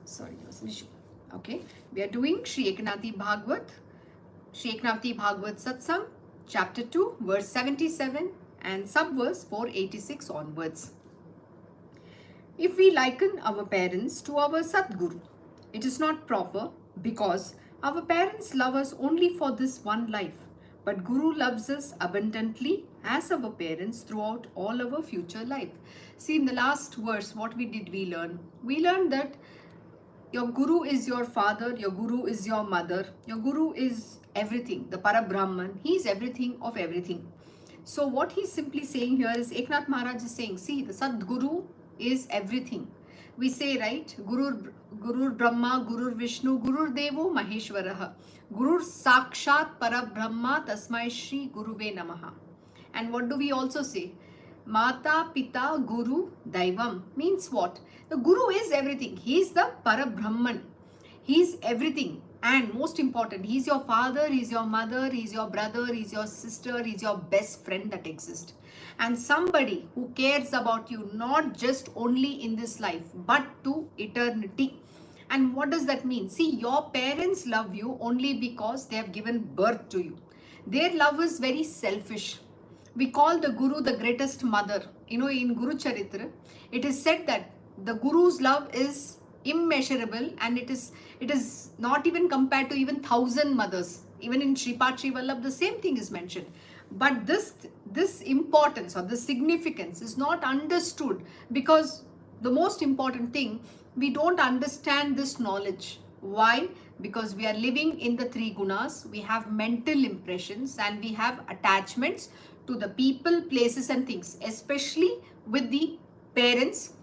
Sorry, there was an issue. Okay, we are doing Shri Eknathi Bhagwat Satsang, chapter 2, verse 77 and subverse 486 onwards. If we liken our parents to our Sadguru, it is not proper because our parents love us only for this one life, but Guru loves us abundantly as our parents throughout all our future life. See, in the last verse, what we learn? We learned that your Guru is your father, your Guru is your mother, your Guru is everything, the Parabrahman, he is everything of everything. So what he's simply saying here is, Eknath Maharaj is saying, see, the Sadguru is everything. We say, right, Guru Brahma, Guru Vishnu, Guru Devo Maheshwaraha, Guru Sakshat Parabrahma Tasmai Shri Guruve Namaha. And what do we also say? Mata Pita Guru Daivam means what? The Guru is everything. He is the Parabrahman. He is everything. And most important, he is your father, he is your mother, he is your brother, he is your sister, he is your best friend that exists. And somebody who cares about you, not just only in this life, but to eternity. And what does that mean? See, your parents love you only because they have given birth to you. Their love is very selfish. We call the Guru the greatest mother. You know, in Guru Charitra, it is said that the Guru's love is immeasurable and it is not even compared to even 1,000 mothers. Even in Shripad Sri Vallabh, the same thing is mentioned. But this importance or the significance is not understood because the most important thing, we don't understand this knowledge. Why? Because we are living in the three gunas, we have mental impressions and we have attachments to the people, places and things, especially with the parents,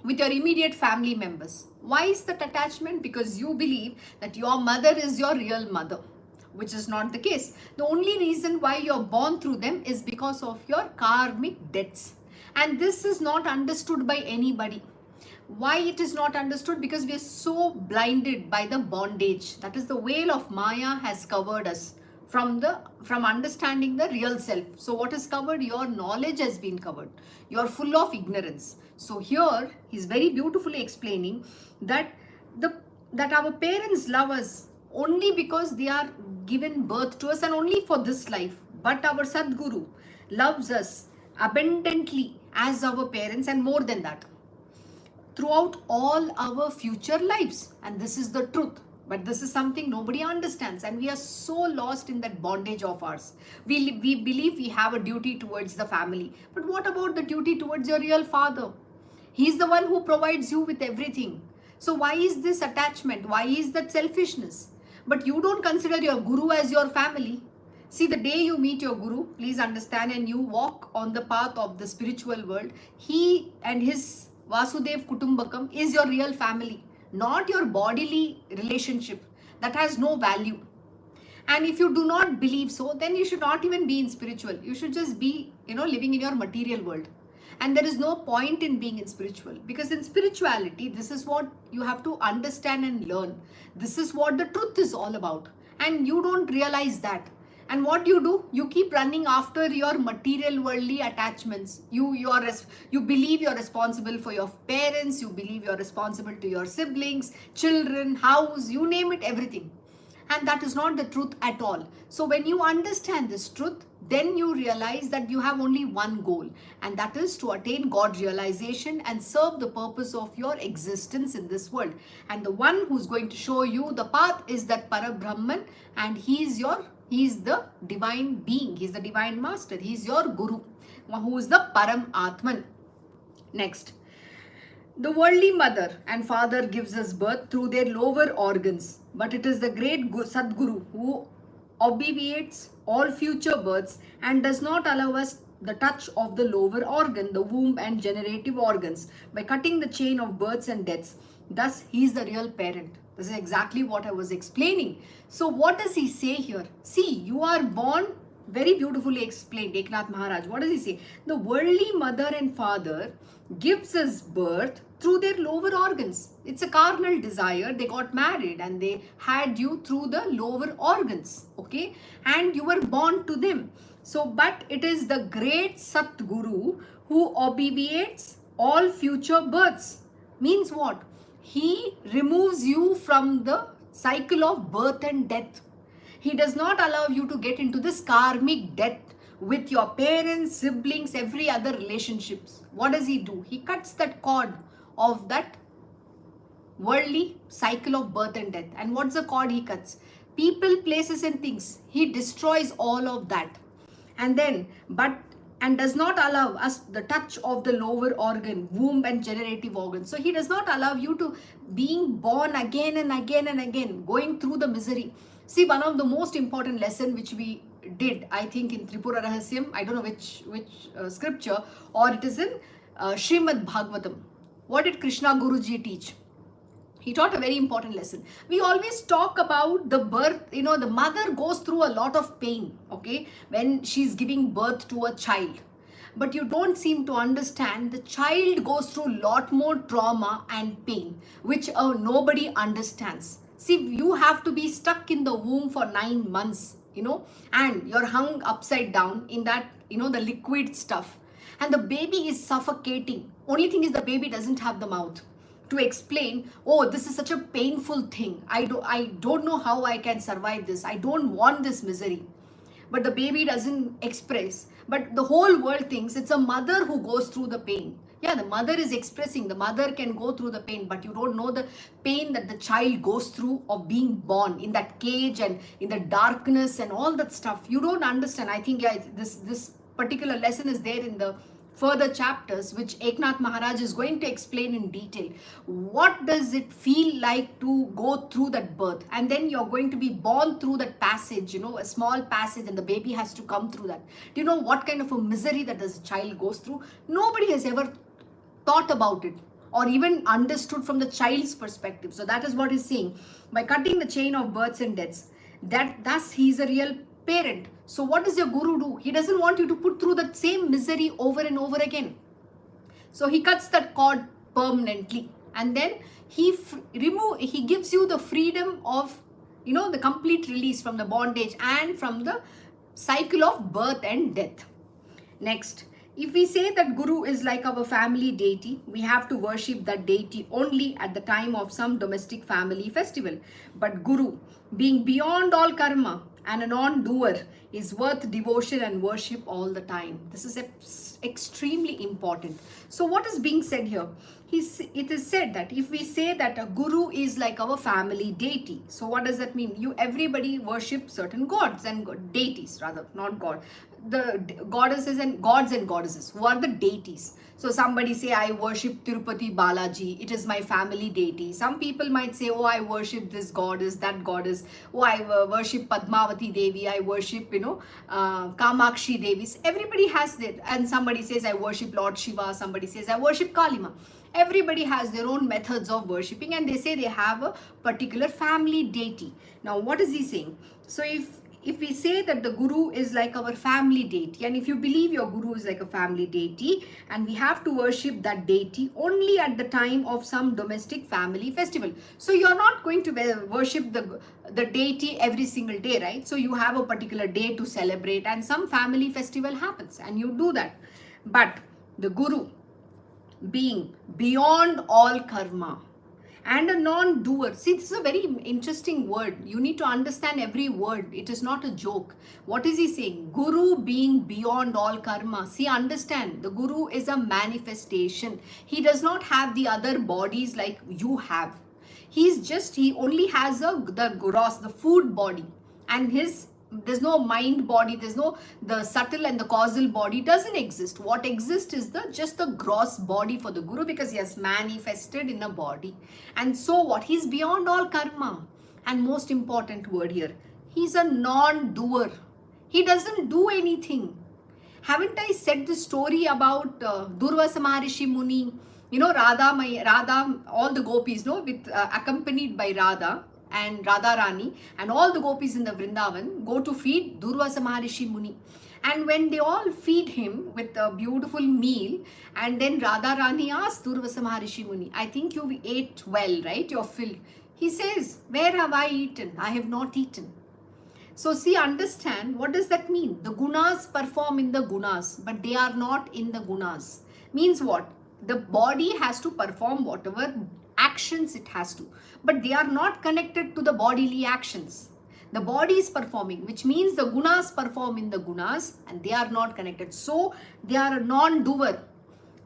with your immediate family members. Why is that attachment? Because you believe that your mother is your real mother, which is not the case. The only reason why you're born through them is because of your karmic debts. And this is not understood by anybody. Why it is not understood? Because we are so blinded by the bondage. That is, the veil of Maya has covered us from understanding the real self. So what is covered? Your knowledge has been covered. You are full of ignorance. So here he's very beautifully explaining that our parents love us only because they are given birth to us and only for this life. But our Sadguru loves us abundantly as our parents and more than that, throughout all our future lives. And this is the truth. But this is something nobody understands, and we are so lost in that bondage of ours. We believe we have a duty towards the family. But what about the duty towards your real father? He's the one who provides you with everything. So why is this attachment? Why is that selfishness? But you don't consider your Guru as your family. See, the day you meet your Guru, please understand, and you walk on the path of the spiritual world, he and his Vasudev Kutumbakam is your real family, not your bodily relationship that has no value. And if you do not believe so, then you should not even be in spiritual. You should just be, living in your material world. And there is no point in being in spiritual, because in spirituality, this is what you have to understand and learn. This is what the truth is all about. And you don't realize that. And what do? You keep running after your material worldly attachments. You believe you're responsible for your parents. You believe you're responsible to your siblings, children, house, you name it, everything. And that is not the truth at all. So when you understand this truth, then you realize that you have only one goal, and that is to attain God realization and serve the purpose of your existence in this world. And the one who's going to show you the path is that Parabrahman, and he is the divine being, he's the divine master, he's your Guru, who is the Param Atman. Next, the worldly mother and father gives us birth through their lower organs, but it is the great Sadguru who obviates all future births and does not allow us the touch of the lower organ, the womb and generative organs, by cutting the chain of births and deaths. Thus, he is the real parent. This is exactly what I was explaining. So what does he say here? See, you are born, very beautifully explained, Eknath Maharaj. What does he say? The worldly mother and father gives us birth through their lower organs. It's a carnal desire. They got married and they had you through the lower organs, okay? And you were born to them. So, but it is the great Satguru who obviates all future births. Means what? He removes you from the cycle of birth and death. He does not allow you to get into this karmic death with your parents, siblings, every other relationships. What does he do? He cuts that cord of that worldly cycle of birth and death. And what's the cord he cuts? People, places and things. He destroys all of that. And then, and does not allow us the touch of the lower organ, womb and generative organs. So he does not allow you to being born again and again and again, going through the misery. See, one of the most important lesson which we did, I think in Tripura Rahasyam, I don't know which scripture, or it is in Srimad Bhagavatam. What did Krishna Guruji teach? He taught a very important lesson. We always talk about the birth, the mother goes through a lot of pain, okay, when she's giving birth to a child. But you don't seem to understand the child goes through a lot more trauma and pain, which nobody understands. See, you have to be stuck in the womb for 9 months, and you're hung upside down in that, the liquid stuff. And the baby is suffocating. Only thing is the baby doesn't have the mouth to explain, oh, this is such a painful thing. I don't know how I can survive this. I don't want this misery. But the baby doesn't express. But the whole world thinks it's a mother who goes through the pain. Yeah, the mother is expressing. The mother can go through the pain, but you don't know the pain that the child goes through of being born in that cage and in the darkness and all that stuff. You don't understand. I think this particular lesson is there in the further chapters, which Eknath Maharaj is going to explain in detail. What does it feel like to go through that birth? And then you're going to be born through that passage, a small passage, and the baby has to come through that. Do you know what kind of a misery that this child goes through? Nobody has ever thought about it or even understood from the child's perspective. So that is what he's saying. By cutting the chain of births and deaths, thus he's a real parent. So what does your guru do? He doesn't want you to put through that same misery over and over again. So he cuts that cord permanently, and then he gives you the freedom of, the complete release from the bondage and from the cycle of birth and death. Next, if we say that Guru is like our family deity, we have to worship that deity only at the time of some domestic family festival. But Guru, being beyond all karma and a non-doer, is worth devotion and worship all the time. This is extremely important. So what is being said here? It is said that if we say that a guru is like our family deity, so what does that mean? Everybody worship certain gods and deities, rather, not God. The goddesses and gods and goddesses, who are the deities. So somebody say, I worship Tirupati Balaji, it is my family deity. Some people might say, oh, I worship this goddess, that goddess. Oh, I worship Padmavati Devi, I worship, Kamakshi Devis. Everybody has that. And somebody says, I worship Lord Shiva. Somebody says, I worship Kalima. Everybody has their own methods of worshipping, and they say they have a particular family deity. Now, what is he saying? So if we say that the guru is like our family deity, and if you believe your guru is like a family deity, and we have to worship that deity only at the time of some domestic family festival. So you're not going to worship the deity every single day, right? So you have a particular day to celebrate, and some family festival happens, and you do that. But the guru, being beyond all karma and a non-doer. See, this is a very interesting word. You need to understand every word. It is not a joke. What is he saying? Guru being beyond all karma. See, understand, the guru is a manifestation. He does not have the other bodies like you have. He only has the gross, the food body, and there's no mind body, the subtle and the causal body doesn't exist. What exists is just the gross body for the guru, because he has manifested in a body. And so what? He's beyond all karma. And most important word here, he's a non-doer. He doesn't do anything. Haven't I said the story about Durvasa Maharishi Muni? Radha, all the gopis, accompanied by Radha and Radha Rani, and all the gopis in the Vrindavan go to feed Durvasa Maharishi Muni. And when they all feed him with a beautiful meal, and then Radha Rani asks Durvasa Maharishi Muni, I think you ate well, right? You're filled. He says, where have I eaten? I have not eaten. So see, understand, what does that mean? The gunas perform in the gunas, but they are not in the gunas. Means what? The body has to perform whatever actions it has to, but they are not connected to the bodily actions. The body is performing, which means the gunas perform in the gunas, and they are not connected. So they are a non-doer.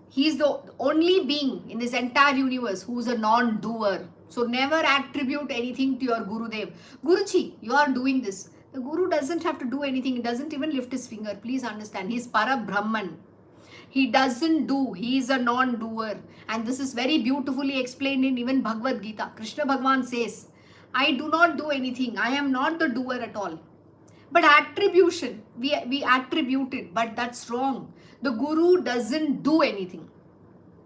He is the only being in this entire universe who is a non-doer. So never attribute anything to your Gurudev. Guruji, you are doing this. The Guru doesn't have to do anything. He doesn't even lift his finger. Please understand. He is Parabrahman. He doesn't do. He is a non-doer. And this is very beautifully explained in even Bhagavad Gita. Krishna Bhagavan says, I do not do anything. I am not the doer at all. But attribution, we attribute it, but that's wrong. The Guru doesn't do anything.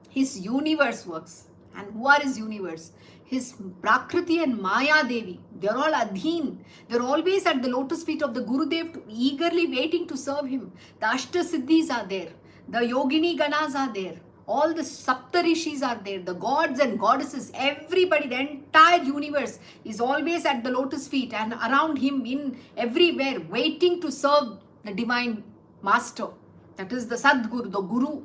His universe works. And who are his universe? His Prakriti and Maya Devi. They're all Adhin. They're always at the lotus feet of the Gurudev, eagerly waiting to serve him. The Ashta Siddhis are there. The Yogini Ganas are there. All the Saptarishis are there. The gods and goddesses, everybody, the entire universe is always at the lotus feet and around him in everywhere, waiting to serve the divine master. That is the Sadguru, the Guru,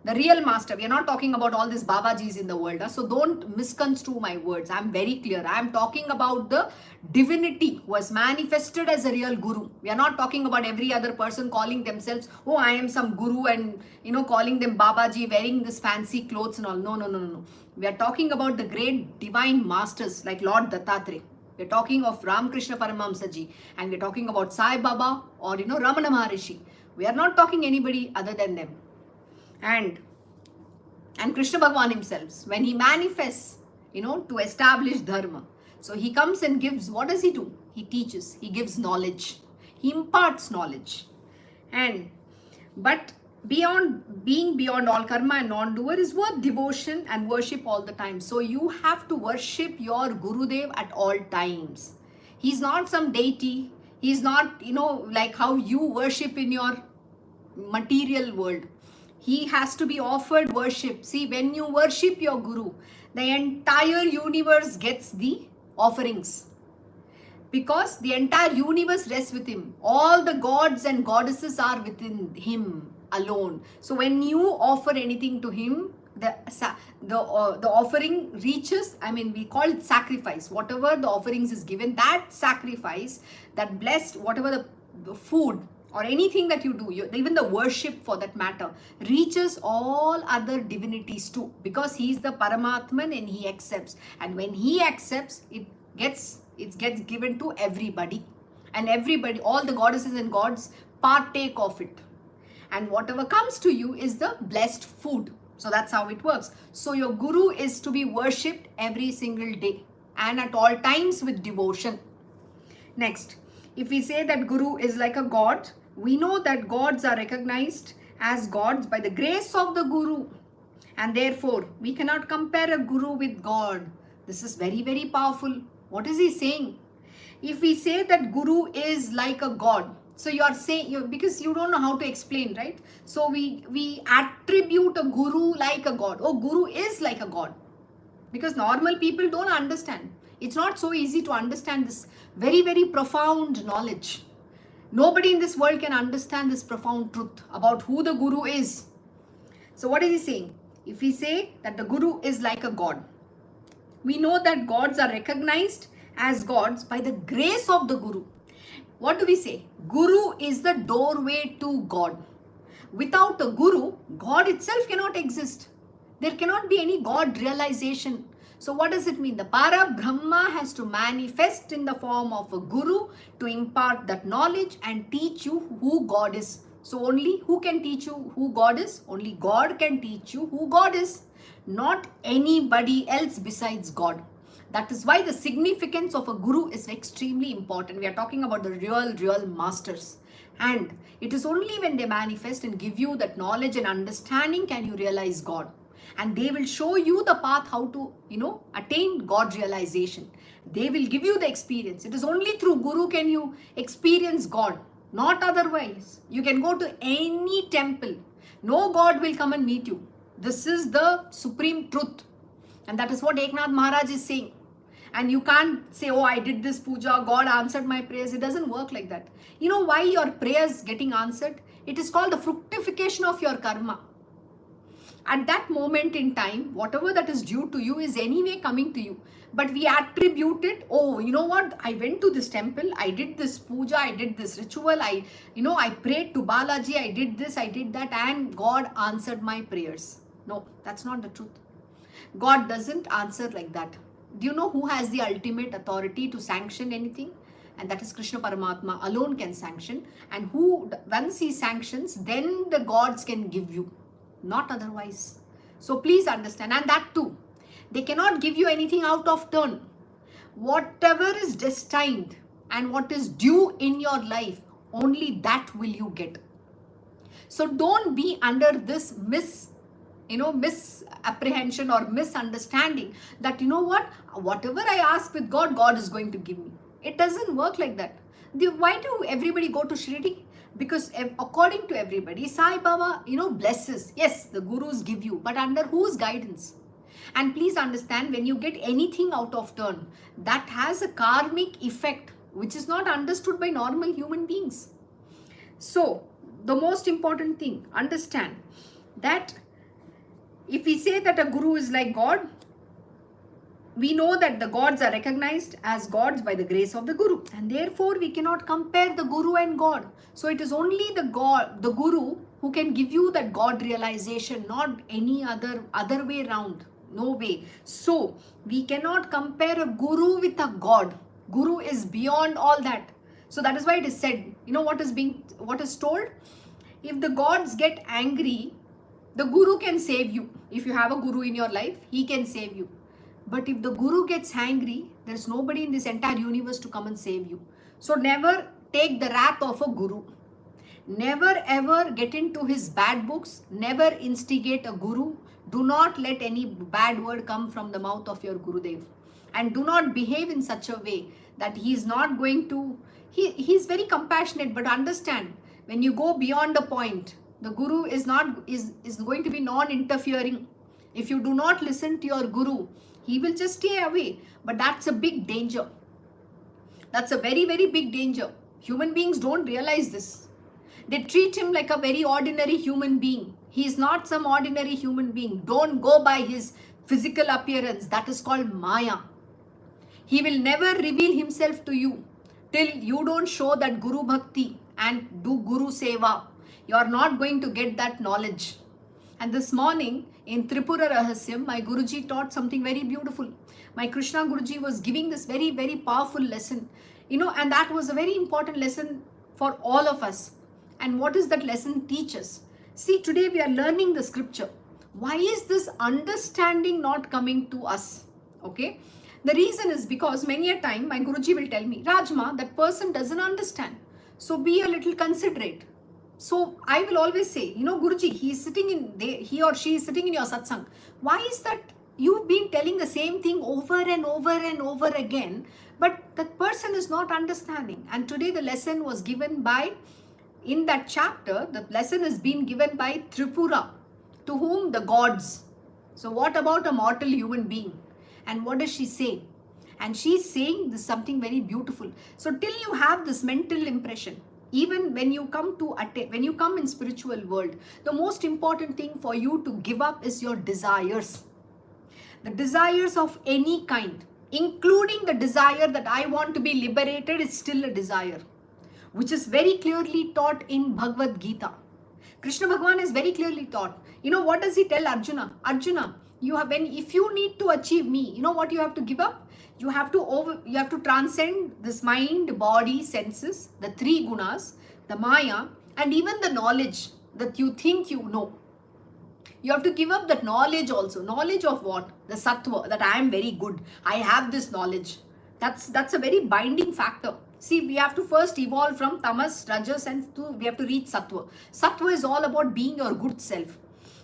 the real master. We are not talking about all these Babajis in the world. So don't misconstrue my words. I'm very clear. I'm talking about the divinity who was manifested as a real Guru. We are not talking about every other person calling themselves, oh, I am some Guru, and calling them Babaji, wearing this fancy clothes and all. No. We are talking about the great divine masters like Lord Dattatreya. We're talking of Ramakrishna Paramahamsaji, and we're talking about Sai Baba or Ramana Maharishi. We are not talking anybody other than them. And Krishna Bhagavan himself, when he manifests, to establish dharma. So he comes and gives, what does he do? He teaches, he gives knowledge, he imparts knowledge. But being beyond all karma and non-doer is worth devotion and worship all the time. So you have to worship your Gurudev at all times. He's not some deity. He's not, like how you worship in your material world. He has to be offered worship. See, when you worship your Guru, the entire universe gets the offerings. Because the entire universe rests with him. All the gods and goddesses are within him alone. So when you offer anything to him, the offering reaches, we call it sacrifice. Whatever the offerings is given, that sacrifice, that blessed, whatever the food, or anything that you do, even the worship for that matter, reaches all other divinities too, because he is the Paramatman and he accepts. And when he accepts, it gets given to everybody. And everybody, all the goddesses and gods partake of it. And whatever comes to you is the blessed food. So that's how it works. So your Guru is to be worshipped every single day and at all times with devotion. Next, if we say that Guru is like a god, we know that gods are recognized as gods by the grace of the Guru. And therefore, we cannot compare a Guru with God. This is very, very powerful. What is he saying? If we say that Guru is like a god, so you are saying, because you don't know how to explain, right? So we attribute a Guru like a god. Oh, Guru is like a god. Because normal people don't understand. It's not so easy to understand this very, very profound knowledge. Nobody in this world can understand this profound truth about who the Guru is. So what is he saying? If we say that the Guru is like a god, we know that gods are recognized as gods by the grace of the Guru. What do we say? Guru is the doorway to God. Without a Guru, God itself cannot exist. There cannot be any God realization. So what does it mean? The Parabrahma has to manifest in the form of a Guru to impart that knowledge and teach you who God is. So only who can teach you who God is? Only God can teach you who God is. Not anybody else besides God. That is why the significance of a Guru is extremely important. We are talking about the real masters. And it is only when they manifest and give you that knowledge and understanding can you realize God. And they will show you the path how to, attain God realization. They will give you the experience. It is only through Guru can you experience God, not otherwise. You can go to any temple. No God will come and meet you. This is the supreme truth. And that is what Eknath Maharaj is saying. And you can't say, oh, I did this puja, God answered my prayers. It doesn't work like that. You know why your prayers getting answered? It is called the fructification of your karma. At that moment in time, whatever that is due to you is anyway coming to you. But we attribute it, oh, you know what, I went to this temple, I did this puja, I did this ritual, I prayed to Balaji, I did this, I did that, and God answered my prayers. No, that's not the truth. God doesn't answer like that. Do you know who has the ultimate authority to sanction anything? And that is Krishna Paramatma alone can sanction. And who, once he sanctions, then the gods can give you, not otherwise. So please understand. And that too, they cannot give you anything out of turn. Whatever is destined and what is due in your life, only that will you get. So don't be under this misapprehension or misunderstanding that, you know what, whatever I ask with God, God is going to give me. It doesn't work like that. Why do everybody go to Shirdi? Because according to everybody, Sai Baba, blesses. Yes, the gurus give you, but under whose guidance? And please understand, when you get anything out of turn, that has a karmic effect, which is not understood by normal human beings. So, the most important thing, understand that if we say that a guru is like God, we know that the gods are recognized as gods by the grace of the guru, and therefore we cannot compare the guru and God. So it is only the guru who can give you that God realization, not any other way around. No way. So we cannot compare a guru with a God. Guru is beyond all that. So that is why it is said, what is told? If the gods get angry, the guru can save you. If you have a guru in your life, he can save you. But if the guru gets angry, there's nobody in this entire universe to come and save you. So never take the wrath of a guru. Never ever get into his bad books. Never instigate a guru. Do not let any bad word come from the mouth of your Gurudev. And do not behave in such a way that he is not going to, he's very compassionate, but understand, when you go beyond the point, the guru is going to be non-interfering. If you do not listen to your guru, he will just stay away. But that's a big danger. That's a very, very big danger. Human beings don't realize this. They treat him like a very ordinary human being. He is not some ordinary human being. Don't go by his physical appearance. That is called Maya. He will never reveal himself to you till you don't show that Guru Bhakti and do Guru Seva. You are not going to get that knowledge. And this morning in Tripura Rahasyam, my Guruji taught something very beautiful. My Krishna Guruji was giving this very, very powerful lesson. And that was a very important lesson for all of us. And what does that lesson teach us? See, today we are learning the scripture. Why is this understanding not coming to us? Okay. The reason is because many a time my Guruji will tell me, Rajma, that person doesn't understand. So be a little considerate. So I will always say, Guruji, he or she is sitting in your satsang. Why is that you've been telling the same thing over and over and over again, but that person is not understanding? And today the lesson was given by, in that chapter, the lesson is being given by Tripura, to whom the gods. So what about a mortal human being? And what does she say? And she's saying this something very beautiful. So till you have this mental impression, even when you come in spiritual world, the most important thing for you to give up is your desires. The desires of any kind, including the desire that I want to be liberated, is still a desire, which is very clearly taught in Bhagavad Gita. Krishna Bhagavan is very clearly taught. What does he tell Arjuna? Arjuna, if you need to achieve me, what you have to give up? You have to transcend this mind, body, senses, the three gunas, the Maya, and even the knowledge that you think you know. You have to give up that knowledge also. Knowledge of what? The sattva, that I am very good. I have this knowledge. That's a very binding factor. See, we have to first evolve from tamas, rajas, and we have to reach sattva. Sattva is all about being your good self.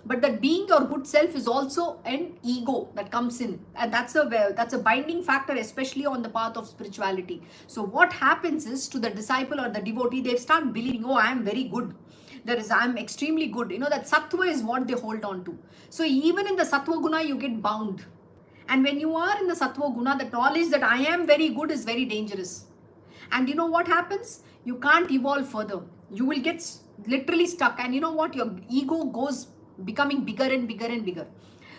But that being your good self is also an ego that comes in, and that's a binding factor, especially on the path of spirituality. So what happens is, to the disciple or the devotee, they start believing, oh, I am very good. I am extremely good. That sattva is what they hold on to. So even in the sattva guna, you get bound. And when you are in the sattva guna, the knowledge that I am very good is very dangerous. And you know what happens? You can't evolve further. You will get literally stuck. And you know what? Your ego goes becoming bigger and bigger and bigger.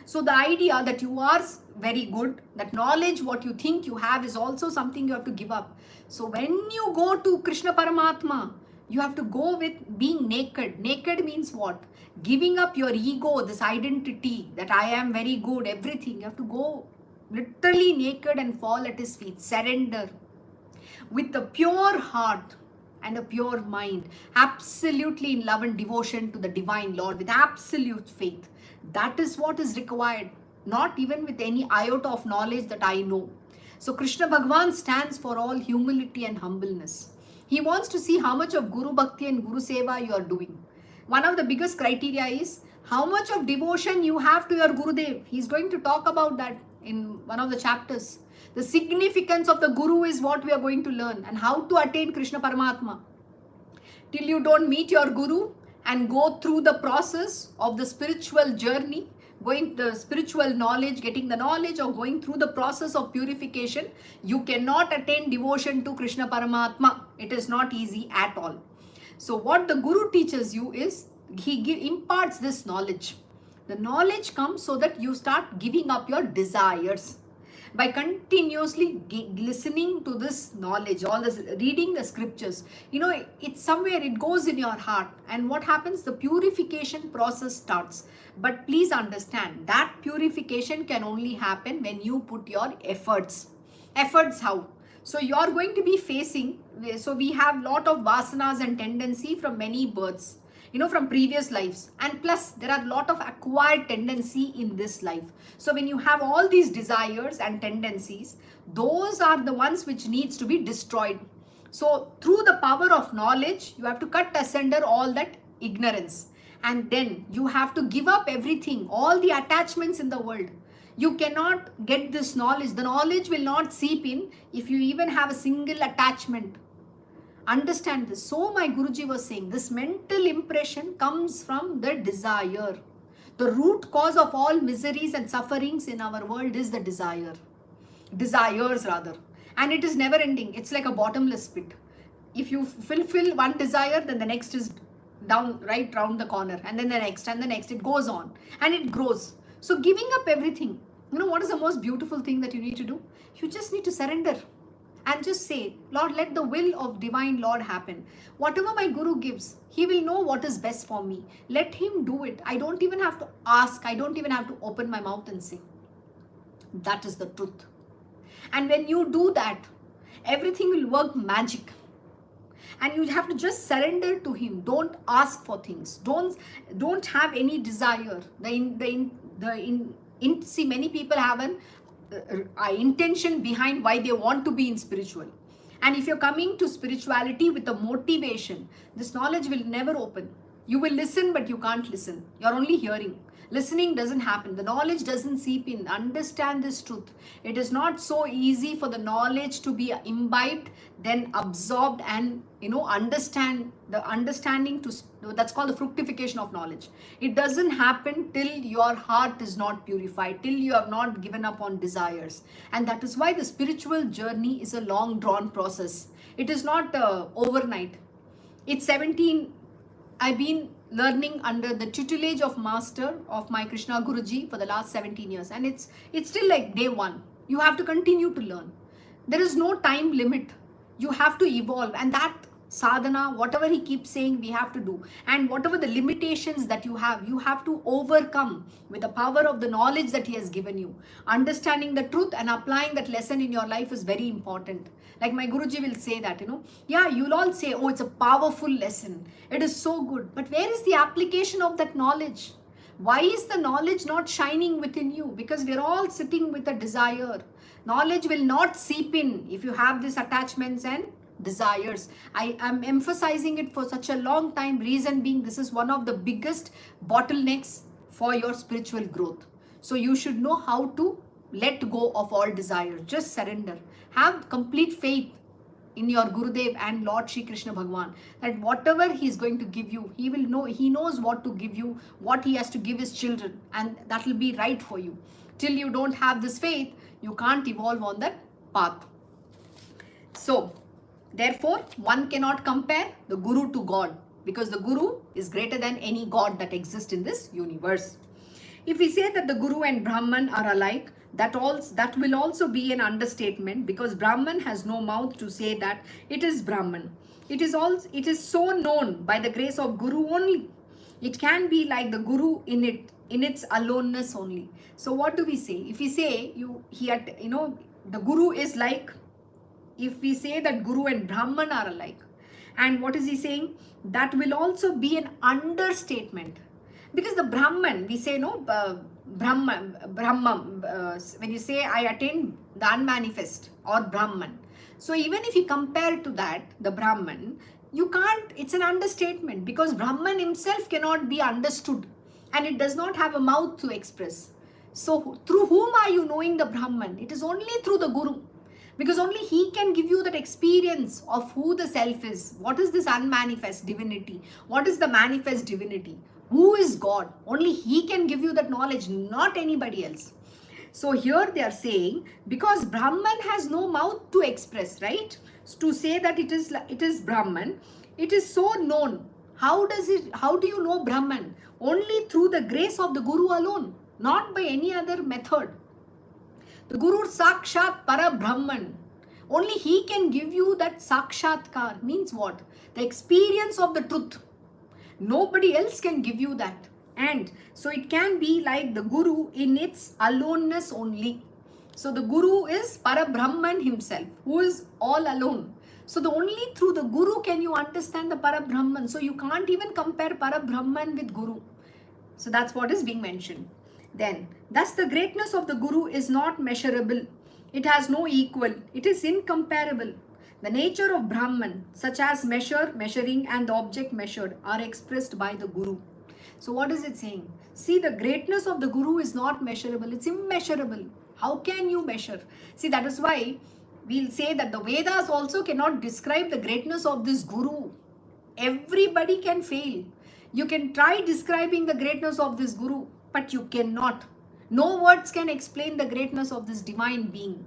So the idea that you are very good, that knowledge, what you think you have, is also something you have to give up. So when you go to Krishna Paramatma, you have to go with being naked. Naked means what? Giving up your ego, this identity that I am very good, everything. You have to go literally naked and fall at his feet. Surrender with a pure heart and a pure mind, absolutely in love and devotion to the divine Lord, with absolute faith. That is what is required, not even with any iota of knowledge that I know. So Krishna Bhagavan stands for all humility and humbleness. He wants to see how much of Guru Bhakti and Guru Seva you are doing. One of the biggest criteria is how much of devotion you have to your Gurudev. He's going to talk about that in one of the chapters. The significance of the Guru is what we are going to learn, and how to attain Krishna Paramatma. Till you don't meet your Guru and go through the process of the spiritual journey, going the spiritual knowledge, getting the knowledge, or going through the process of purification, you cannot attain devotion to Krishna Paramatma. It is not easy at all. So what the Guru teaches you is, he imparts this knowledge. The knowledge comes so that you start giving up your desires. By continuously listening to this knowledge, all this, reading the scriptures, it's somewhere, it goes in your heart. And what happens? The purification process starts. But please understand, that purification can only happen when you put your efforts. Efforts how? So you're going to be facing, so we have lot of vasanas and tendency from many births, from previous lives, and plus there are a lot of acquired tendency in this life. So when you have all these desires and tendencies, those are the ones which needs to be destroyed. So through the power of knowledge, you have to cut asunder all that ignorance, and then you have to give up everything, all the attachments in the world. You cannot get this knowledge. The knowledge will not seep in if you even have a single attachment. Understand this. So my Guruji was saying, this mental impression comes from the desire. The root cause of all miseries and sufferings in our world is the desire. Desires rather. And it is never ending. It's like a bottomless pit. If you fulfill one desire, then the next is down, right round the corner. And then the next and the next. It goes on. And it grows. So giving up everything. What is the most beautiful thing that you need to do? You just need to surrender. And just say, Lord, let the will of divine Lord happen. Whatever my Guru gives, he will know what is best for me. Let him do it. I don't even have to ask. I don't even have to open my mouth and say. That is the truth. And when you do that, everything will work magic. And you have to just surrender to him. Don't ask for things. Don't have any desire. See, many people have an intention behind why they want to be in spiritual. And if you're coming to spirituality with a motivation, this knowledge will never open. You will listen, but you can't listen. You're only hearing. Listening doesn't happen. The knowledge doesn't seep in. Understand this truth. It is not so easy for the knowledge to be imbibed, then absorbed, and understand the understanding to, that's called the fructification of knowledge. It doesn't happen till your heart is not purified, till you have not given up on desires. And that is why the spiritual journey is a long drawn process. It is not overnight. It's 17. I've been learning under the tutelage of master of my Krishna Guruji for the last 17 years. And it's still like day one. You have to continue to learn. There is no time limit. You have to evolve. And that sadhana, whatever he keeps saying, we have to do. And whatever the limitations that you have to overcome with the power of the knowledge that he has given you. Understanding the truth and applying that lesson in your life is very important. Like my Guruji will say that, yeah, you'll all say, oh, it's a powerful lesson. It is so good. But where is the application of that knowledge? Why is the knowledge not shining within you? Because we're all sitting with a desire. Knowledge will not seep in if you have these attachments and desires. I am emphasizing it for such a long time. Reason being, this is one of the biggest bottlenecks for your spiritual growth. So you should know how to let go of all desire. Just surrender. Have complete faith in your Gurudev and Lord Shri Krishna Bhagavan, that whatever he is going to give you, he will know. He knows what to give you, what he has to give his children, and that will be right for you. Till you don't have this faith, you can't evolve on that path. So therefore, one cannot compare the Guru to God. because the Guru is greater than any god that exists in this universe. If we say that the Guru and Brahman are alike, that will also be an understatement, because Brahman has no mouth to say that it is Brahman. It is so known by the grace of Guru only. It can be like the Guru in its aloneness only. So what do we say? If we say the Guru is like, if we say that Guru and Brahman are alike, and what is he saying? That will also be an understatement. Because the Brahman, we say, no, Brahman, when you say I attain the unmanifest or Brahman. So even if you compare to that, the Brahman, you can't, it's an understatement, because Brahman himself cannot be understood and it does not have a mouth to express. So through whom are you knowing the Brahman? It is only through the Guru. Because only he can give you that experience of who the self is. What is this unmanifest divinity? What is the manifest divinity? Who is God? Only he can give you that knowledge, not anybody else. So here they are saying, because Brahman has no mouth to express, right? To say that it is Brahman, it is so known. How do you know Brahman? Only through the grace of the Guru alone, not by any other method. The Guru Sakshat Para Brahman. Only he can give you that Sakshatkar. Means what? The experience of the truth. Nobody else can give you that. And so it can be like the Guru in its aloneness only. So the Guru is Para Brahman himself, who is all alone. So the only through the Guru can you understand the Para Brahman. So you can't even compare Para Brahman with Guru. So that's what is being mentioned. Then, thus the greatness of the Guru is not measurable. It has no equal. It is incomparable. The nature of Brahman, such as measuring and the object measured, are expressed by the Guru. So what is it saying? See, the greatness of the Guru is not measurable. It's immeasurable. How can you measure? See, that is why we'll say that the Vedas also cannot describe the greatness of this Guru. Everybody can fail. You can try describing the greatness of this Guru, but you cannot. No words can explain the greatness of this divine being.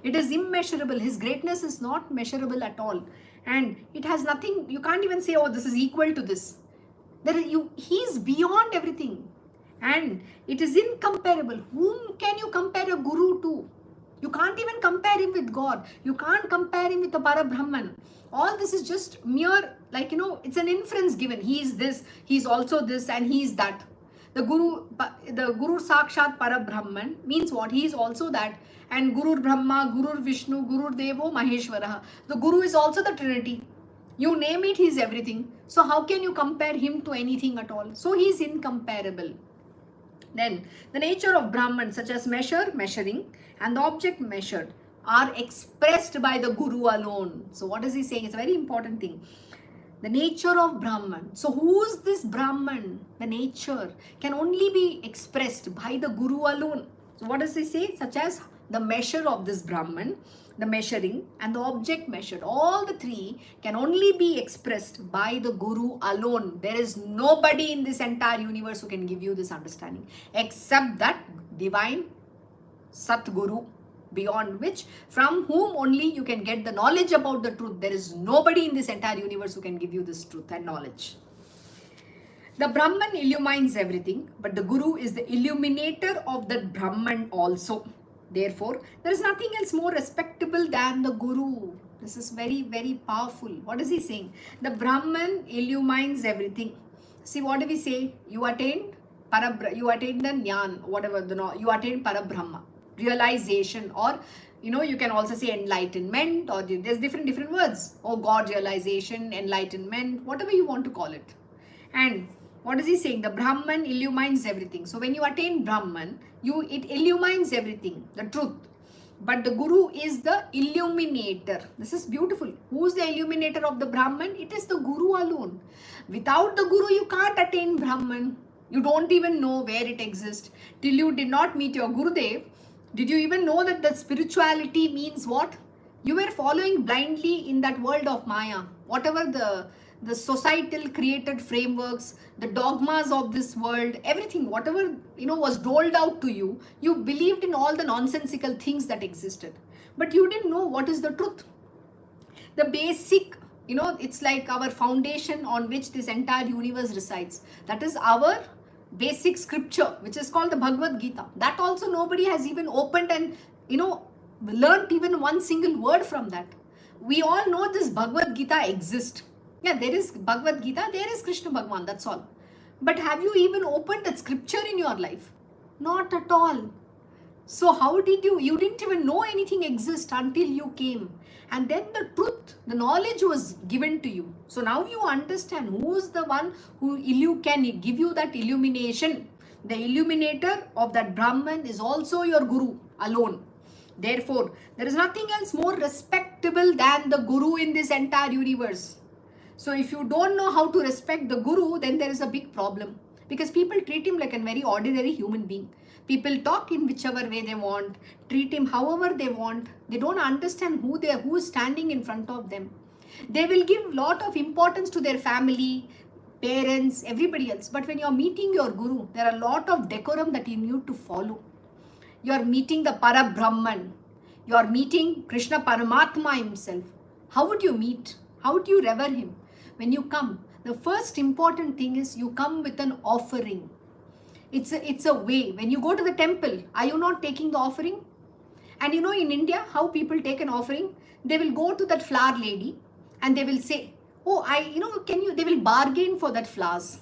It is immeasurable. His greatness is not measurable at all. And it has nothing, you can't even say, oh, this is equal to this. He is beyond everything. And it is incomparable. Whom can you compare a Guru to? You can't even compare him with God. You can't compare him with the Para Brahman. All this is just mere, it's an inference given. He is this, he is also this, and he is that. The Guru Sakshat Para Brahman means what? He is also that. And Guru Brahma, Guru Vishnu, Guru Devo Maheshwara. The Guru is also the Trinity. You name it, he is everything. So how can you compare him to anything at all? So he is incomparable. Then the nature of Brahman, such as measuring, and the object measured, are expressed by the Guru alone. So what is he saying? It's a very important thing. The nature of Brahman. So who is this Brahman? The nature can only be expressed by the Guru alone. So what does he say? Such as the measure of this Brahman, the measuring, and the object measured. All the three can only be expressed by the Guru alone. There is nobody in this entire universe who can give you this understanding except that divine Satguru, beyond which, from whom only you can get the knowledge about the truth. There is nobody in this entire universe who can give you this truth and knowledge. The Brahman illumines everything, but the Guru is the illuminator of the Brahman also. Therefore, there is nothing else more respectable than the Guru. This is very, very powerful. What is he saying? The Brahman illumines everything. See, what do we say? You attain the Jnana, whatever, you attain Parabrahma, realization, or you can also say enlightenment, or there's different words. Oh, God realization, enlightenment, whatever you want to call it. And what is he saying? The Brahman illumines everything. So when you attain Brahman, it illumines everything, the truth. But the Guru is the illuminator. This is beautiful. Who is the illuminator of the Brahman? It is the Guru alone. Without the Guru, you can't attain Brahman. You don't even know where it exists. Till you did not meet your Gurudev, did you even know that the spirituality means what? You were following blindly in that world of Maya. Whatever the societal created frameworks, the dogmas of this world, everything, whatever was doled out to you, you believed in all the nonsensical things that existed. But you didn't know what is the truth. The basic it's like our foundation on which this entire universe resides. That is our basic scripture, which is called the Bhagavad Gita. That also nobody has even opened and, learned even one single word from that. We all know this Bhagavad Gita exists. Yeah, there is Bhagavad Gita, there is Krishna Bhagwan, that's all. But have you even opened that scripture in your life? Not at all. So how did you didn't even know anything exists until you came. And then the truth, the knowledge was given to you. So now you understand who is the one who can give you that illumination. The illuminator of that Brahman is also your Guru alone. Therefore, there is nothing else more respectable than the Guru in this entire universe. So if you don't know how to respect the Guru, then there is a big problem. Because people treat him like a very ordinary human being. People talk in whichever way they want, treat him however they want. They don't understand who is standing in front of them. They will give lot of importance to their family, parents, everybody else. But when you're meeting your Guru, there are a lot of decorum that you need to follow. You're meeting the Parabrahman. You're meeting Krishna Paramatma himself. How would you meet? How would you revere him? When you come, the first important thing is you come with an offering. It's a way. When you go to the temple, are you not taking the offering? And in India, how people take an offering? They will go to that flower lady and they will say, oh, they will bargain for that flowers.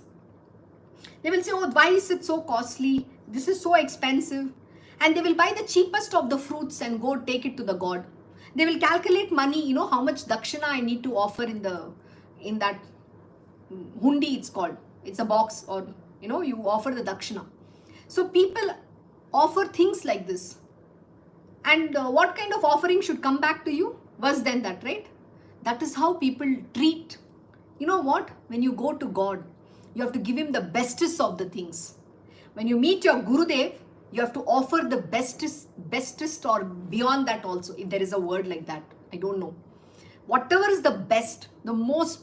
They will say, oh, why is it so costly? This is so expensive. And they will buy the cheapest of the fruits and go take it to the god. They will calculate money, how much dakshina I need to offer in that hundi, it's called. It's a box, or you offer the dakshina. So people offer things like this. And what kind of offering should come back to you? Worse than that, right? That is how people treat. You know what? When you go to God, you have to give him the bestest of the things. When you meet your Gurudev, you have to offer the bestest or beyond that also, if there is a word like that. I don't know. Whatever is the best, the most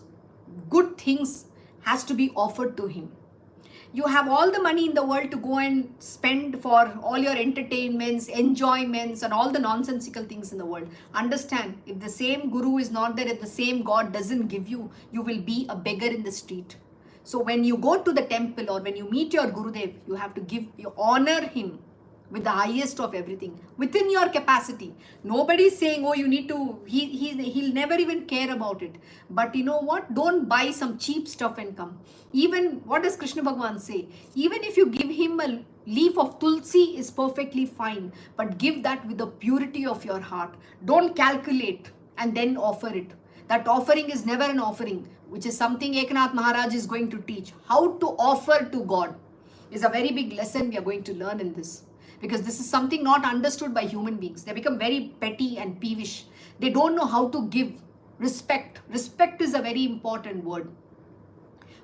good things has to be offered to him. You have all the money in the world to go and spend for all your entertainments, enjoyments, and all the nonsensical things in the world. Understand, if the same Guru is not there, if the same God doesn't give you, you will be a beggar in the street. So when you go to the temple or when you meet your Gurudev, you have to honor him with the highest of everything, within your capacity. Nobody is saying, oh, you need to, he'll never even care about it. But you know what? Don't buy some cheap stuff and come. Even, what does Krishna Bhagwan say? Even if you give him a leaf of tulsi is perfectly fine, but give that with the purity of your heart. Don't calculate and then offer it. That offering is never an offering, which is something Eknath Maharaj is going to teach. How to offer to God is a very big lesson we are going to learn in this. Because this is something not understood by human beings. They become very petty and peevish. They don't know how to give respect. Respect is a very important word.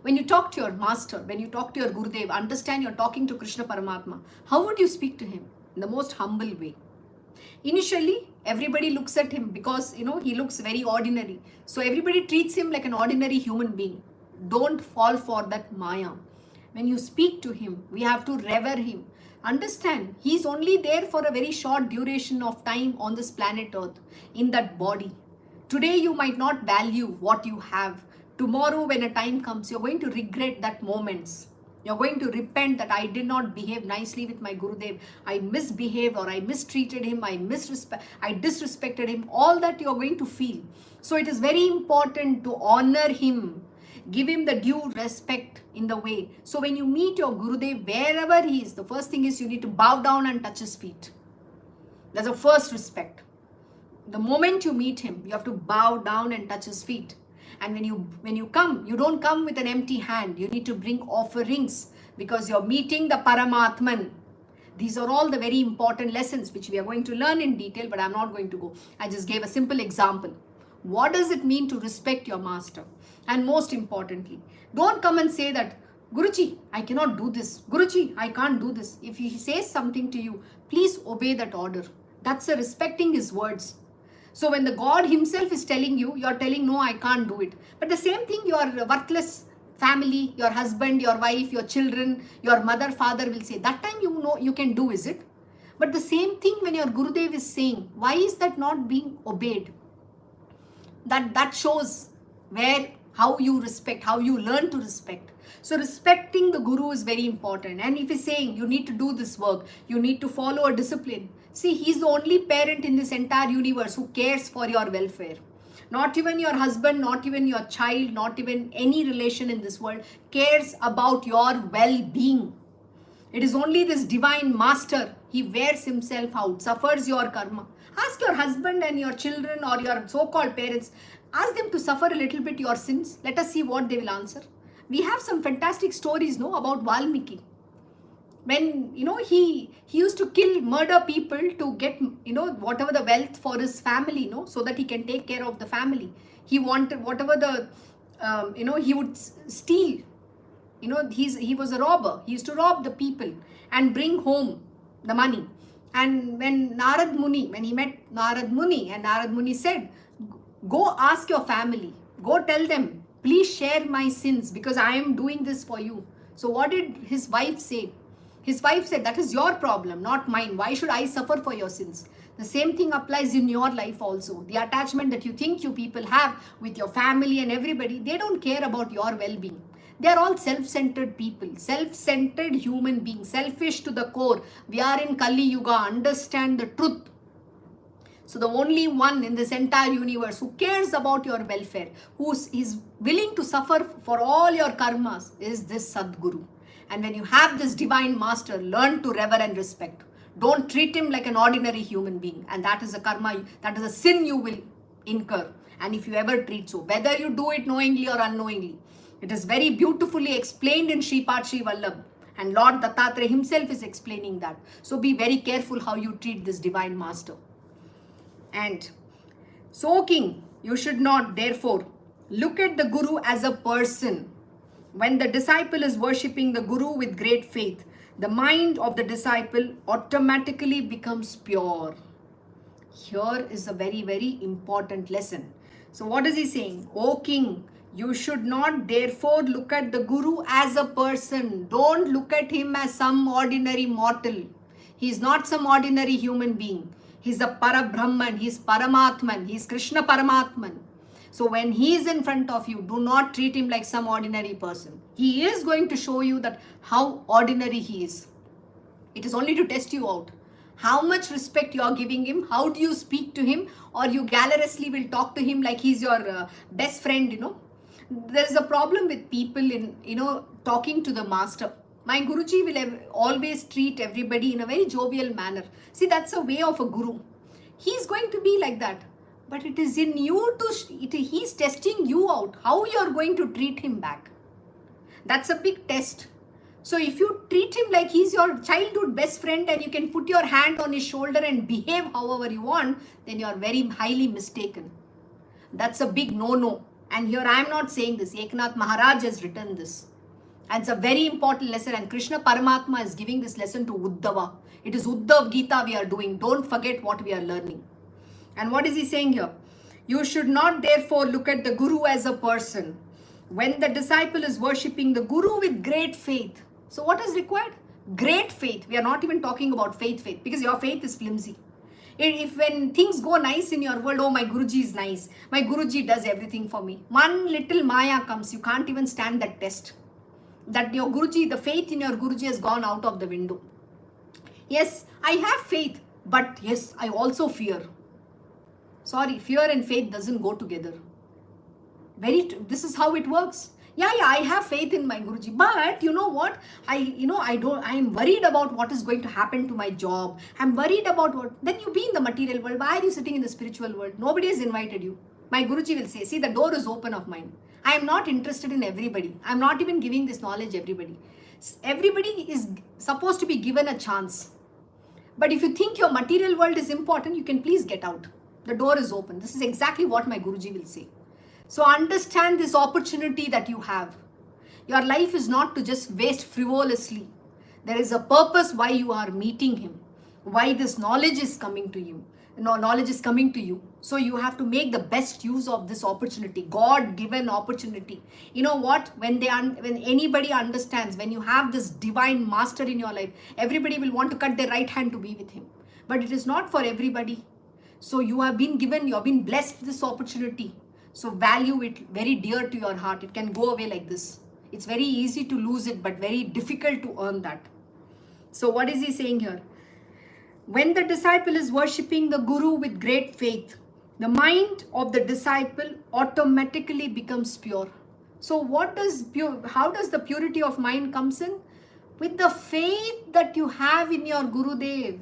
When you talk to your master, when you talk to your Gurudev, understand you're talking to Krishna Paramatma. How would you speak to him? In the most humble way. Initially, everybody looks at him because, he looks very ordinary. So everybody treats him like an ordinary human being. Don't fall for that maya. When you speak to him, we have to revere him. Understand, he's only there for a very short duration of time on this planet Earth, in that body. Today, you might not value what you have. Tomorrow, when a time comes, you're going to regret that moments. You're going to repent that I did not behave nicely with my Gurudev. I misbehaved or I mistreated him. I disrespected him. All that you're going to feel. So it is very important to honor him. Give him the due respect in the way. So when you meet your Gurudev, wherever he is, the first thing is you need to bow down and touch his feet. That's the first respect. The moment you meet him, you have to bow down and touch his feet. And when you come, you don't come with an empty hand. You need to bring offerings because you're meeting the Paramatman. These are all the very important lessons which we are going to learn in detail, but I'm not going to go. I just gave a simple example. What does it mean to respect your master? And most importantly, don't come and say that, Guruji, I cannot do this. Guruji, I can't do this. If he says something to you, please obey that order. That's a respecting his words. So when the God himself is telling you, you're telling, no, I can't do it. But the same thing, your worthless family, your husband, your wife, your children, your mother, father will say, that time you know you can do, is it? But the same thing when your Gurudev is saying, why is that not being obeyed? That shows how you respect, how you learn to respect. So respecting the guru is very important. And if he's saying you need to do this work, you need to follow a discipline. See, he's the only parent in this entire universe who cares for your welfare. Not even your husband, not even your child, not even any relation in this world cares about your well-being. It is only this divine master. He wears himself out, suffers your karma. Ask your husband and your children or your so-called parents, ask them to suffer a little bit your sins. Let us see what they will answer. We have some fantastic stories, no, about Valmiki. When, he used to murder people to get, whatever the wealth for his family, so that he can take care of the family. He wanted whatever he would steal. He was a robber. He used to rob the people and bring home the money. And when he met Narad Muni, and Narad Muni said, go ask your family, go tell them, please share my sins because I am doing this for you. So what did his wife say? His wife said, that is your problem, not mine. Why should I suffer for your sins? The same thing applies in your life also. The attachment that you think you people have with your family and everybody, they don't care about your well-being. They are all self-centered people, self-centered human beings, selfish to the core. We are in Kali Yuga, understand the truth. So the only one in this entire universe who cares about your welfare, who is willing to suffer for all your karmas, is this Sadguru. And when you have this divine master, learn to revere and respect. Don't treat him like an ordinary human being. And that is a karma, that is a sin you will incur. And if you ever treat so, whether you do it knowingly or unknowingly, it is very beautifully explained in Shripad Sri Vallabh. And Lord Dattatreya himself is explaining that. So be very careful how you treat this divine master. And so, King, you should not therefore look at the Guru as a person. When the disciple is worshipping the Guru with great faith, the mind of the disciple automatically becomes pure. Here is a very, very important lesson. So what is he saying? O King, you should not therefore look at the Guru as a person. Don't look at him as some ordinary mortal. He is not some ordinary human being. He's a Parabrahman, he's Paramatman, he's Krishna Paramatman. So when he is in front of you, do not treat him like some ordinary person. He is going to show you that how ordinary he is. It is only to test you out. How much respect you are giving him, how do you speak to him, or you gallerously will talk to him like he's your best friend, There's a problem with people in, talking to the master. My Guruji will always treat everybody in a very jovial manner. See, that's a way of a Guru. He's going to be like that. But it is in you he's testing you out, how you're going to treat him back. That's a big test. So if you treat him like he's your childhood best friend and you can put your hand on his shoulder and behave however you want, then you're very highly mistaken. That's a big no-no. And here I am not saying this. Eknath Maharaj has written this. And it's a very important lesson. And Krishna Paramatma is giving this lesson to Uddhava. It is Uddhav Gita we are doing. Don't forget what we are learning. And what is he saying here? You should not therefore look at the Guru as a person. When the disciple is worshipping the Guru with great faith. So what is required? Great faith. We are not even talking about faith, because your faith is flimsy. If when things go nice in your world, oh, my Guruji is nice. My Guruji does everything for me. One little Maya comes, you can't even stand that test. That your Guruji, the faith in your Guruji has gone out of the window. Yes, I have faith, but yes, I also fear. Sorry, fear and faith doesn't go together. This is how it works. Yeah, I have faith in my Guruji, but you know what? I am worried about what is going to happen to my job. I'm worried about what. Then you be in the material world. Why are you sitting in the spiritual world? Nobody has invited you. My Guruji will say, see, the door is open of mine. I am not interested in everybody. I'm not even giving this knowledge everybody. Everybody is supposed to be given a chance. But if you think your material world is important, you can please get out. The door is open. This is exactly what my Guruji will say. So understand this opportunity that you have. Your life is not to just waste frivolously. There is a purpose why you are meeting him, why this knowledge is coming to you. Knowledge is coming to you. So you have to make the best use of this opportunity, God-given opportunity. You know what? When anybody understands, when you have this divine master in your life, everybody will want to cut their right hand to be with him. But it is not for everybody. So you have been given, you have been blessed with this opportunity. So value it very dear to your heart. It can go away like this. It's very easy to lose it, but very difficult to earn that. So what is he saying here? When the disciple is worshipping the Guru with great faith, the mind of the disciple automatically becomes pure. So how does the purity of mind comes in? With the faith that you have in your Gurudev.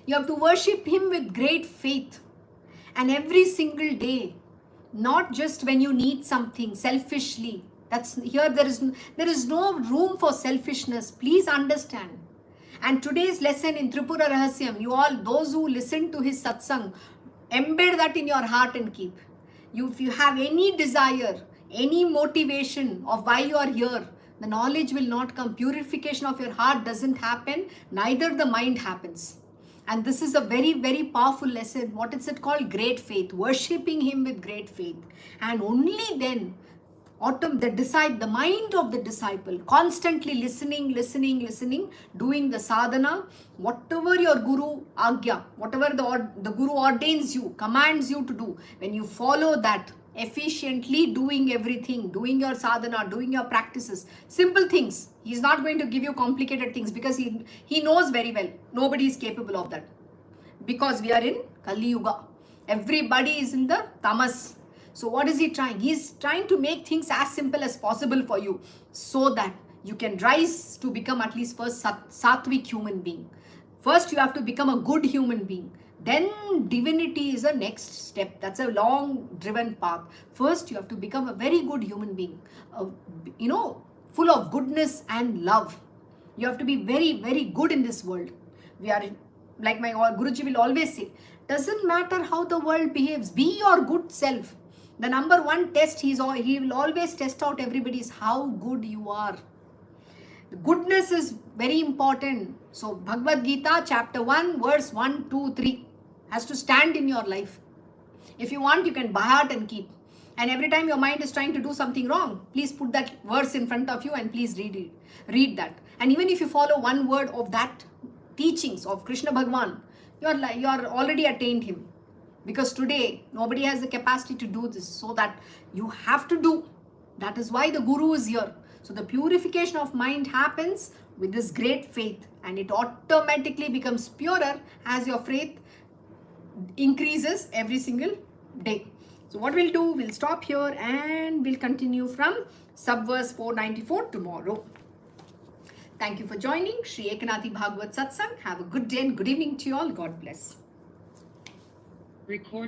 You have to worship him with great faith. And every single day, not just when you need something selfishly. That's here there is no room for selfishness. Please understand. And today's lesson in Tripura Rahasyam, you all, those who listen to his satsang, embed that in your heart and keep. If you have any desire, any motivation of why you are here, the knowledge will not come. Purification of your heart doesn't happen, neither the mind happens. And this is a very, very powerful lesson. What is it called? Great faith. Worshipping him with great faith. And only then, the mind of the disciple, constantly listening, doing the sadhana, whatever your Guru Agya, whatever the Guru ordains you, commands you to do, when you follow that, efficiently doing everything, doing your sadhana, doing your practices, simple things. He's not going to give you complicated things because he knows very well. Nobody is capable of that. Because we are in Kali Yuga. Everybody is in the tamas. So what is he trying? He's trying to make things as simple as possible for you so that you can rise to become at least first sattvic human being. First you have to become a good human being. Then divinity is a next step. That's a long driven path. First you have to become a very good human being. Full of goodness and love. You have to be very, very good in this world. Like my Guruji will always say, doesn't matter how the world behaves, be your good self. The number one test he will always test out everybody is how good you are. Goodness is very important. So Bhagavad Gita chapter 1 verse 1, 2, 3 has to stand in your life. If you want, you can by heart and keep. And every time your mind is trying to do something wrong, please put that verse in front of you and please read that. And even if you follow one word of that teachings of Krishna Bhagwan, you are already attained him. Because today, nobody has the capacity to do this. So that you have to do. That is why the Guru is here. So the purification of mind happens with this great faith. And it automatically becomes purer as your faith increases every single day. So what we'll do, we'll stop here and we'll continue from subverse 494 tomorrow. Thank you for joining Sri Ekanathi Bhagwat Satsang. Have a good day and good evening to you all. God bless. Recording.